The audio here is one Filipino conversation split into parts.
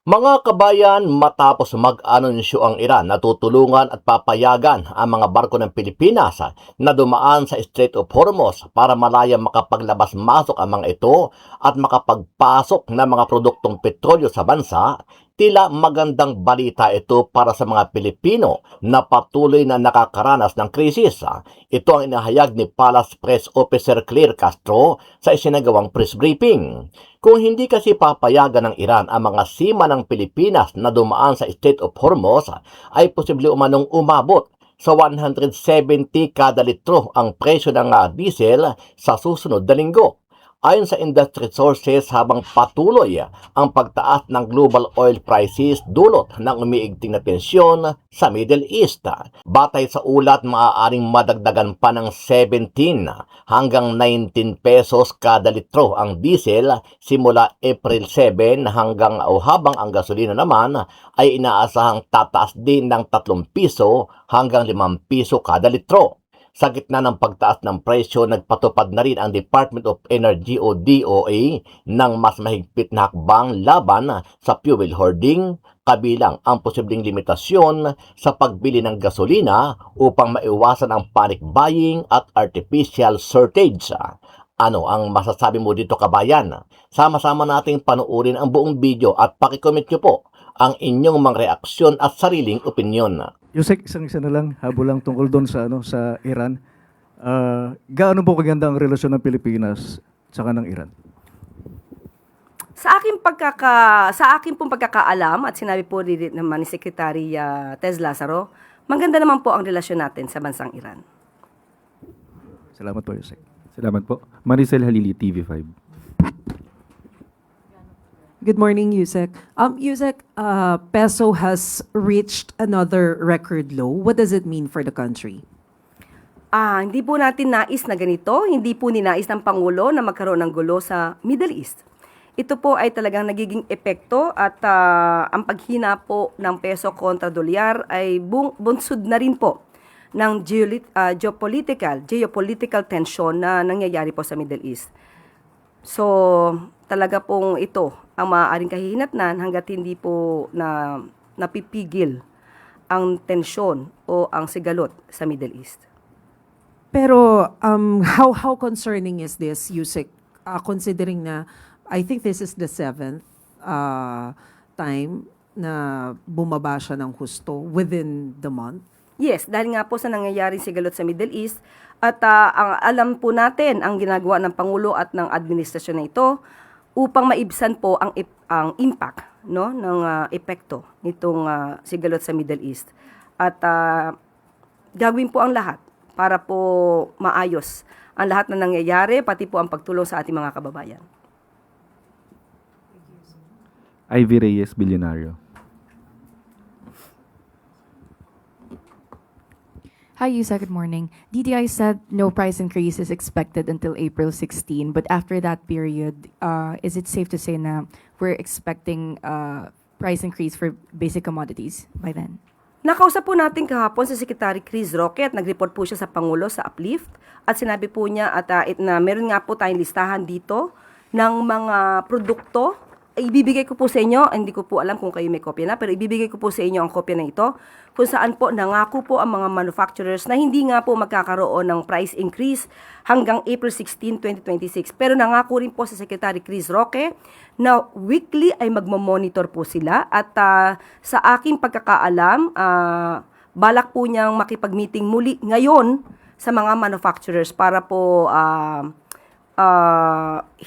Mga kabayan, matapos mag-anunsyo ang Iran na tutulungan at papayagan ang mga barko ng Pilipinas na dumaan sa Strait of Hormuz para malayang makapaglabas-masok ang mga ito at makapagpasok ng mga produktong petrolyo sa bansa, tila magandang balita ito para sa mga Pilipino na patuloy na nakakaranas ng krisis. Ito ang inahayag ni Palace Press Officer Claire Castro sa isinagawang press briefing. Kung hindi kasi papayagan ng Iran ang mga sima ng Pilipinas na dumaan sa Strait of Hormuz, ay posible umanong umabot sa 170 kada litro ang presyo ng diesel sa susunod na linggo. Ayon sa industry sources, habang patuloy ang pagtaas ng global oil prices dulot ng umiigting na tensyon sa Middle East. Batay sa ulat, maaaring madagdagan pa ng 17 hanggang 19 pesos kada litro ang diesel simula April 7 hanggang habang ang gasolina naman ay inaasahang tataas din ng 3 piso hanggang 5 piso kada litro. Sa gitna ng pagtaas ng presyo, nagpatupad na rin ang Department of Energy o DOE ng mas mahigpit na hakbang laban sa fuel hoarding, kabilang ang posibleng limitasyon sa pagbili ng gasolina upang maiwasan ang panic buying at artificial shortage. Ano ang masasabi mo dito, kabayan? Sama-sama nating panuorin ang buong video at pakicomment nyo po ang inyong mga reaksyon at sariling opinyon. Yusek, isang isa na lang, habol lang tungkol doon sa, sa Iran. Gaano po kaganda ang relasyon ng Pilipinas sa ng Iran? Sa akin pong pagkakaalam at sinabi po rin naman ni Secretary Tez Lazaro, maganda naman po ang relasyon natin sa bansang Iran. Salamat po, Yusek. Salamat po. Maricel Halili, TV5. Good morning, Yusek. Yusek, peso has reached another record low. What does it mean for the country? Hindi po natin nais na ganito, hindi po ninais ng Pangulo na magkaroon ng gulo sa Middle East. Ito po ay talagang nagiging epekto at ang paghina po ng peso kontra dolyar ay bunsod na rin po ng geopolitical tension na nangyayari po sa Middle East. So, talaga pong ito ang maaaring kahihinatnan hanggat hindi po napipigil ang tensyon o ang sigalot sa Middle East. Pero how concerning is this, Yusek? Considering na I think this is the 7th time na bumaba siya ng husto within the month. Yes, dahil nga po sa nangyayaring sigalot sa Middle East at ang alam po natin ang ginagawa ng Pangulo at ng administrasyon na ito upang maibsan po ang impact ng epekto nitong sigalot sa Middle East. At gagawin po ang lahat para po maayos ang lahat na nangyayari, pati po ang pagtulong sa ating mga kababayan. Ivy Reyes, Bilyonaryo. Hi, Yusa. Good morning. DTI said no price increase is expected until April 16, but after that period, is it safe to say na we're expecting price increase for basic commodities by then? Nakausap po natin kahapon si Secretary Chris Roque at nag-report po siya sa Pangulo sa Uplift at sinabi po niya na meron nga po tayong listahan dito ng mga produkto. Ibibigay ko po sa inyo, hindi ko po alam kung kayo may kopya na, pero ibibigay ko po sa inyo ang kopya na ito kung saan po nangako po ang mga manufacturers na hindi nga po magkakaroon ng price increase hanggang April 16, 2026. Pero nangako rin po sa Secretary Chris Roque na weekly ay magmamonitor po sila at sa aking pagkakaalam, balak po niyang makipag-meeting muli ngayon sa mga manufacturers para po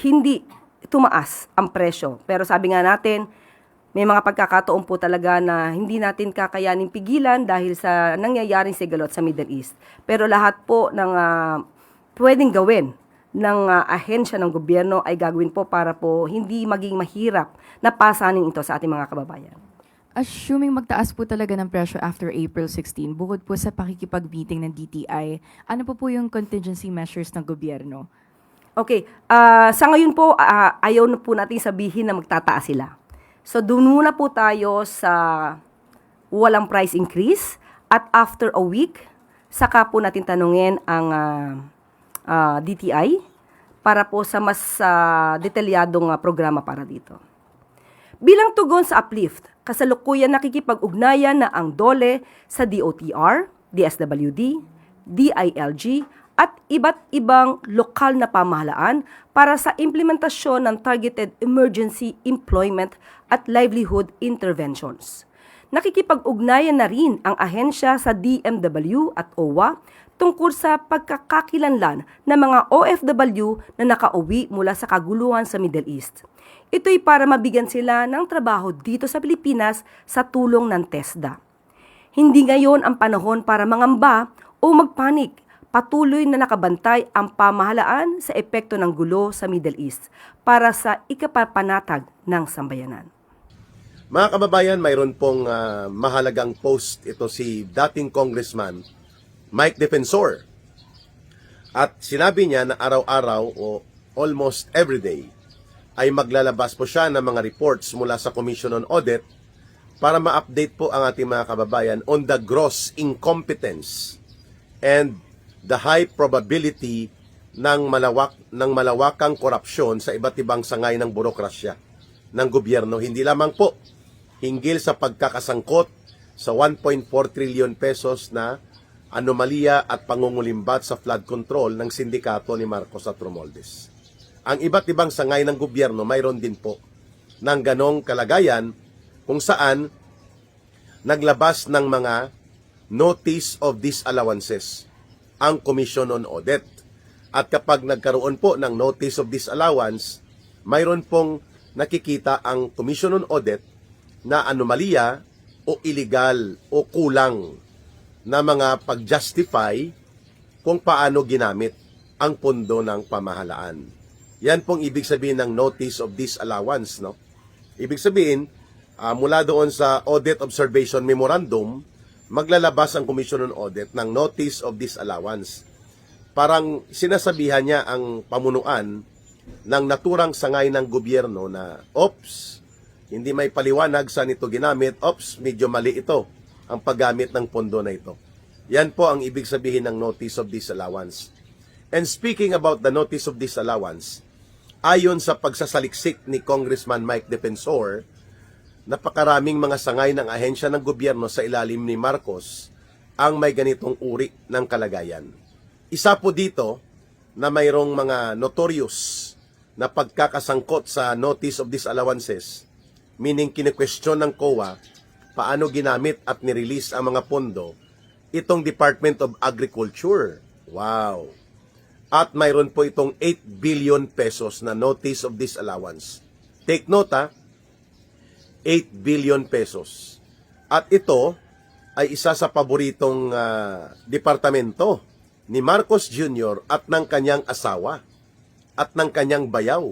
hindi tumaas ang presyo. Pero sabi nga natin, may mga pagkakataon po talaga na hindi natin kakayaning pigilan dahil sa nangyayaring sigalot sa Middle East. Pero lahat po ng pwedeng gawin ng ahensya ng gobyerno ay gagawin po para po hindi maging mahirap na pasanin ito sa ating mga kababayan. Assuming magtaas po talaga ng presyo after April 16, bukod po sa pakikipag-meeting ng DTI, ano po yung contingency measures ng gobyerno? Okay, sa ngayon po, ayaw na po natin sabihin na magtataas sila. So, doon muna po tayo sa walang price increase at after a week, saka po natin tanungin ang DTI para po sa mas detalyadong programa para dito. Bilang tugon sa uplift, kasalukuyan nakikipag-ugnayan na ang DOLE sa DOTR, DSWD, DILG at iba't ibang lokal na pamahalaan para sa implementasyon ng targeted emergency employment at livelihood interventions. Nakikipag-ugnayan na rin ang ahensya sa DMW at OWA tungkol sa pagkakakilanlan ng mga OFW na nakauwi mula sa kaguluhan sa Middle East. Ito'y para mabigyan sila ng trabaho dito sa Pilipinas sa tulong ng TESDA. Hindi ngayon ang panahon para mangamba o magpanik. Patuloy na nakabantay ang pamahalaan sa epekto ng gulo sa Middle East para sa ikapapanatag ng sambayanan. Mga kababayan, mayroon pong mahalagang post ito si dating Congressman Mike Defensor. At sinabi niya na araw-araw o almost everyday ay maglalabas po siya ng mga reports mula sa Commission on Audit para ma-update po ang ating mga kababayan on the gross incompetence and the high probability ng malawakang korupsyon sa iba't ibang sangay ng burokrasya ng gobyerno. Hindi lamang po hinggil sa pagkakasangkot sa 1.4 trillion pesos na anomalya at pangungulimbat sa flood control ng sindikato ni Marcos at Romualdez. Ang iba't ibang sangay ng gobyerno mayroon din po ng ganong kalagayan kung saan naglabas ng mga notice of disallowances ang Commission on Audit. At kapag nagkaroon po ng notice of disallowance, mayroon pong nakikita ang Commission on Audit na anomalya o illegal o kulang na mga pag-justify kung paano ginamit ang pondo ng pamahalaan. Yan pong ibig sabihin ng notice of disallowance, no? Ibig sabihin, mula doon sa Audit Observation Memorandum, maglalabas ang Commission on Audit ng notice of disallowance. Parang sinasabihan niya ang pamunuan ng naturang sangay ng gobyerno na, ops, hindi may paliwanag saan ito ginamit, ops, medyo mali ito ang paggamit ng pondo na ito. Yan po ang ibig sabihin ng notice of disallowance. And speaking about the notice of disallowance, ayon sa pagsasaliksik ni Congressman Mike Defensor, napakaraming mga sangay ng ahensya ng gobyerno sa ilalim ni Marcos ang may ganitong uri ng kalagayan. Isa po dito na mayroong mga notorious na pagkakasangkot sa notice of disallowances, meaning kine-question ng COA paano ginamit at nirelease ang mga pondo, itong Department of Agriculture. Wow! At mayroon po itong 8 billion pesos na notice of disallowance. Take note 8 billion pesos. At ito ay isa sa paboritong departamento ni Marcos Jr. at ng kanyang asawa at ng kanyang bayaw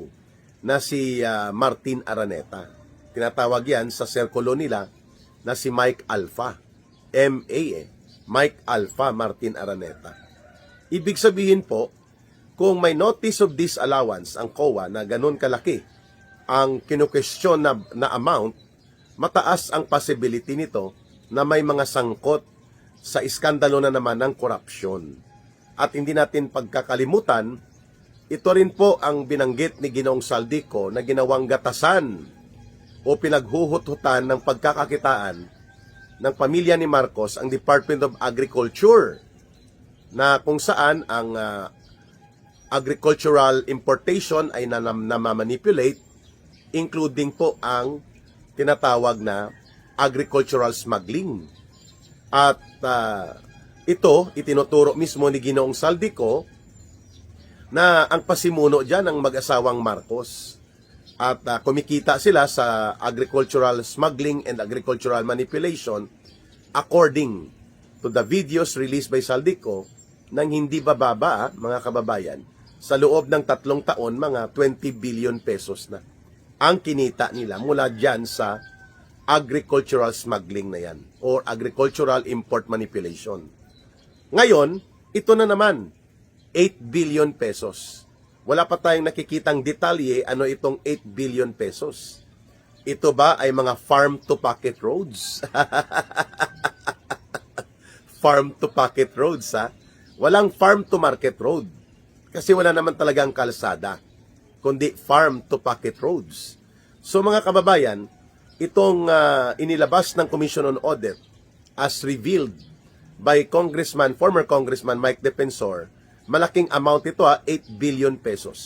na si Martin Araneta. Tinatawag yan sa sirkulo nila na si Mike Alpha. M.A. Mike Alpha Martin Araneta. Ibig sabihin po, kung may notice of disallowance ang COA na ganun kalaki ang kinu-question na amount, mataas ang possibility nito na may mga sangkot sa iskandalo na naman ng korupsyon. At hindi natin pagkakalimutan, ito rin po ang binanggit ni Ginoong Saldico na ginawang gatasan o pinaghuhut-hutan ng pagkakakitaan ng pamilya ni Marcos ang Department of Agriculture, na kung saan ang agricultural importation ay namamanipulate, including po ang tinatawag na agricultural smuggling. At ito, itinuturo mismo ni Ginoong Saldico na ang pasimuno dyan ng mag-asawang Marcos. At kumikita sila sa agricultural smuggling and agricultural manipulation according to the videos released by Saldico nang hindi bababa, mga kababayan, sa loob ng 3 taon, mga 20 billion pesos na ang kinita nila mula dyan sa agricultural smuggling na yan or agricultural import manipulation. Ngayon, ito na naman, 8 billion pesos. Wala pa tayong nakikitang detalye ano itong 8 billion pesos. Ito ba ay mga farm-to-pocket roads? Farm-to-pocket roads, ha? Walang farm-to-market road. Kasi wala naman talagang kalsada, kundi farm-to-pocket roads. So mga kababayan, itong inilabas ng Commission on Audit as revealed by former Congressman Mike Defensor, malaking amount ito 8 billion pesos.